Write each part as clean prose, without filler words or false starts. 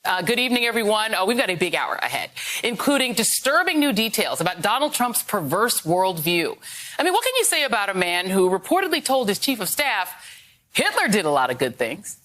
Good evening, everyone. We've got a big hour ahead, including disturbing new details about Donald Trump's perverse worldview. I mean, what can you say about a man who reportedly told his chief of staff Hitler did a lot of good things?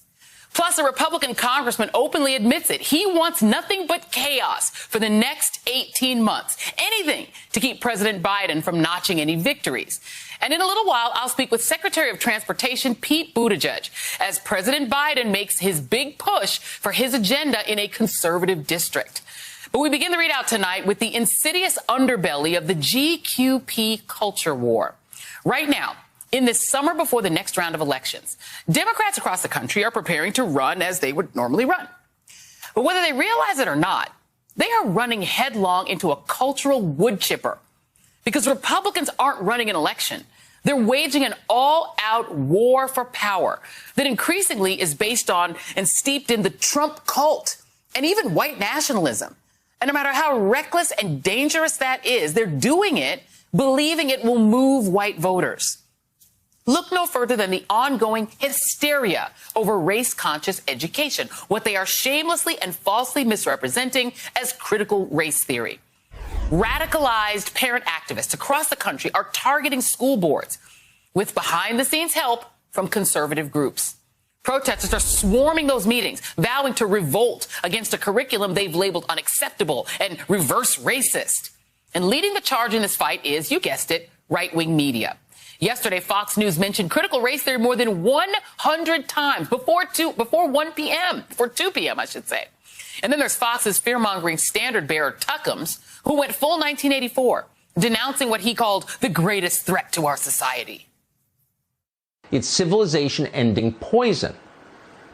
Plus, a Republican congressman openly admits it. He wants nothing but chaos for the next 18 months. Anything to keep President Biden from notching any victories. And in a little while, I'll speak with Secretary of Transportation Pete Buttigieg as President Biden makes his big push for his agenda in a conservative district. But we begin the readout tonight with the insidious underbelly of the GQP culture war. Right now, in this summer before the next round of elections, Democrats across the country are preparing to run as they would normally run. But whether they realize it or not, they are running headlong into a cultural wood chipper. Because Republicans aren't running an election. They're waging an all-out war for power that increasingly is based on and steeped in the Trump cult and even white nationalism. And no matter how reckless and dangerous that is, they're doing it believing it will move white voters. Look no further than the ongoing hysteria over race-conscious education, what they are shamelessly and falsely misrepresenting as critical race theory. Radicalized parent activists across the country are targeting school boards with behind-the-scenes help from conservative groups. Protesters are swarming those meetings, vowing to revolt against a curriculum they've labeled unacceptable and reverse racist. And leading the charge in this fight is, you guessed it, right-wing media. Yesterday, Fox News mentioned critical race theory more than 100 times before 2 p.m., I should say. And then there's Fox's fear-mongering standard-bearer Tuckums, who went full 1984, denouncing what he called the greatest threat to our society. It's civilization-ending poison.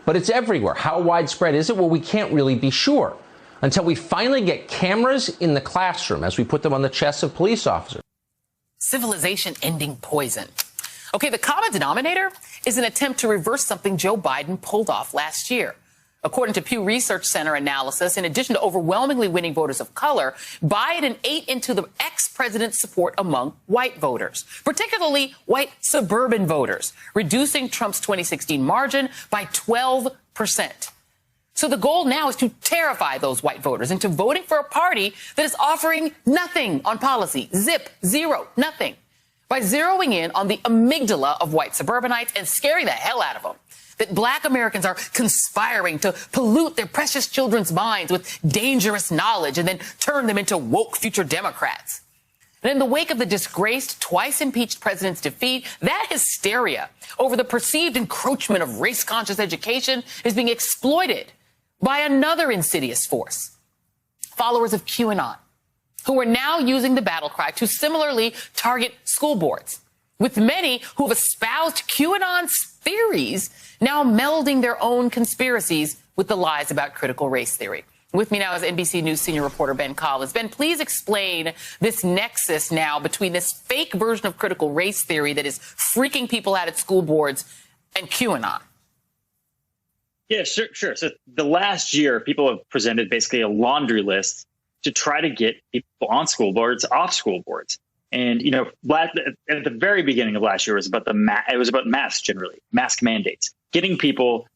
But it's everywhere. How widespread is it? Well, we can't really be sure until we finally get cameras in the classroom as we put them on the chests of police officers. Civilization-ending poison. Okay, the common denominator is an attempt to reverse something Joe Biden pulled off last year. According to Pew Research Center analysis, in addition to overwhelmingly winning voters of color, Biden ate into the ex-president's support among white voters, particularly white suburban voters, reducing Trump's 2016 margin by 12%. So the goal now is to terrify those white voters into voting for a party that is offering nothing on policy, zip, zero, nothing, by zeroing in on the amygdala of white suburbanites and scaring the hell out of them. That black Americans are conspiring to pollute their precious children's minds with dangerous knowledge and then turn them into woke future Democrats. And in the wake of the disgraced, twice-impeached president's defeat, that hysteria over the perceived encroachment of race-conscious education is being exploited by another insidious force, followers of QAnon, who are now using the battle cry to similarly target school boards, with many who have espoused QAnon's theories now melding their own conspiracies with the lies about critical race theory. With me now is NBC News senior reporter Ben Collins. Ben, please explain this nexus now between this fake version of critical race theory that is freaking people out at school boards and QAnon. Yeah, sure. So the last year, people have presented basically a laundry list to try to get people on school boards off school boards. And, you know, at the very beginning of last year, it was about masks generally, mask mandates, getting people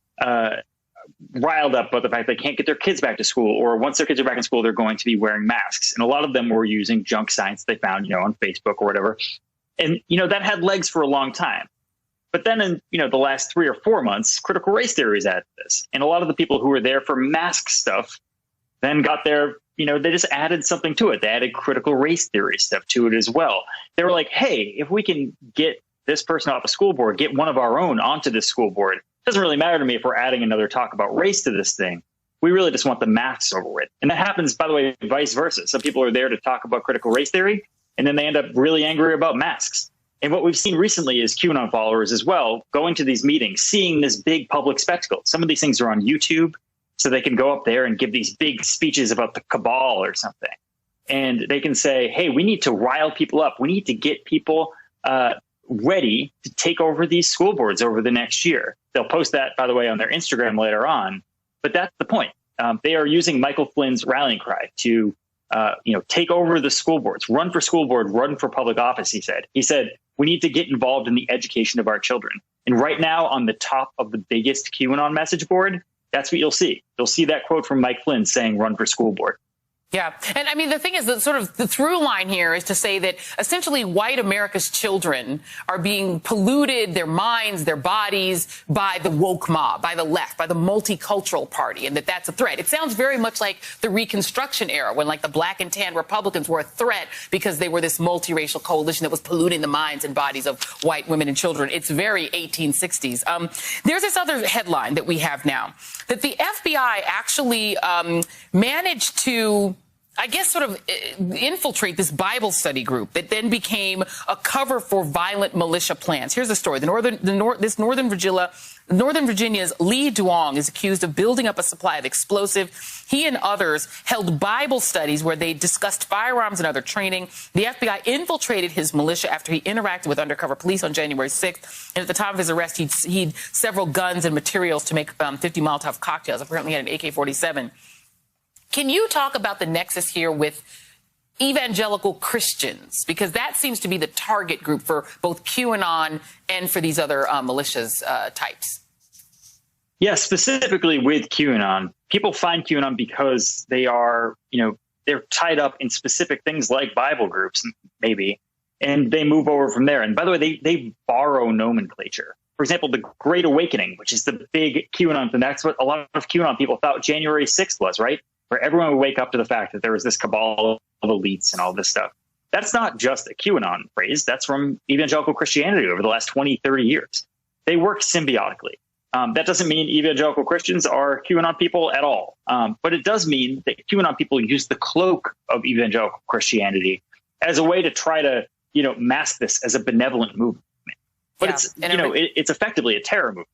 riled up about the fact they can't get their kids back to school, or once their kids are back in school, they're going to be wearing masks. And a lot of them were using junk science they found, you know, on Facebook or whatever. And, you know, that had legs for a long time. But then in, you know, the last 3 or 4 months, critical race theory is added to this. And a lot of the people who were there for mask stuff then got their, you know, they just added something to it. They added critical race theory stuff to it as well. They were like, hey, if we can get this person off a school board, get one of our own onto this school board, it doesn't really matter to me if we're adding another talk about race to this thing. We really just want the masks over with. And that happens, by the way, vice versa. Some people are there to talk about critical race theory, and then they end up really angry about masks. And what we've seen recently is QAnon followers as well going to these meetings, seeing this big public spectacle. Some of these things are on YouTube, so they can go up there and give these big speeches about the cabal or something. And they can say, hey, we need to rile people up. We need to get people ready to take over these school boards over the next year. They'll post that, by the way, on their Instagram later on. But that's the point. They are using Michael Flynn's rallying cry to, take over the school boards, run for school board, run for public office, he said. He said, we need to get involved in the education of our children. And right now, on the top of the biggest QAnon message board, that's what you'll see. You'll see that quote from Mike Flynn saying, run for school board. Yeah. And I mean, the thing is that sort of the through line here is to say that essentially white America's children are being polluted, their minds, their bodies, by the woke mob, by the left, by the multicultural party, and that's a threat. It sounds very much like the Reconstruction era, when like the black and tan Republicans were a threat because they were this multiracial coalition that was polluting the minds and bodies of white women and children. It's very 1860s. There's this other headline that we have now, that the FBI actually managed to, I guess, sort of infiltrate this Bible study group that then became a cover for violent militia plans. Here's the story. Northern Virginia's Lee Duong is accused of building up a supply of explosive. He and others held Bible studies where they discussed firearms and other training. The FBI infiltrated his militia after he interacted with undercover police on January 6th. And at the time of his arrest, he'd several guns and materials to make 50 Molotov cocktails. Apparently he had an AK-47. Can you talk about the nexus here with evangelical Christians? Because that seems to be the target group for both QAnon and for these other militias types. Yeah, specifically with QAnon, people find QAnon because they are, they're tied up in specific things like Bible groups, maybe, and they move over from there. And by the way, they borrow nomenclature. For example, the Great Awakening, which is the big QAnon thing. That's what a lot of QAnon people thought January 6th was, right? Where everyone would wake up to the fact that there was this cabal of elites and all this stuff. That's not just a QAnon phrase. That's from evangelical Christianity over the last 20, 30 years. They work symbiotically. That doesn't mean evangelical Christians are QAnon people at all. But it does mean that QAnon people use the cloak of evangelical Christianity as a way to try to, mask this as a benevolent movement. But it's effectively a terror movement.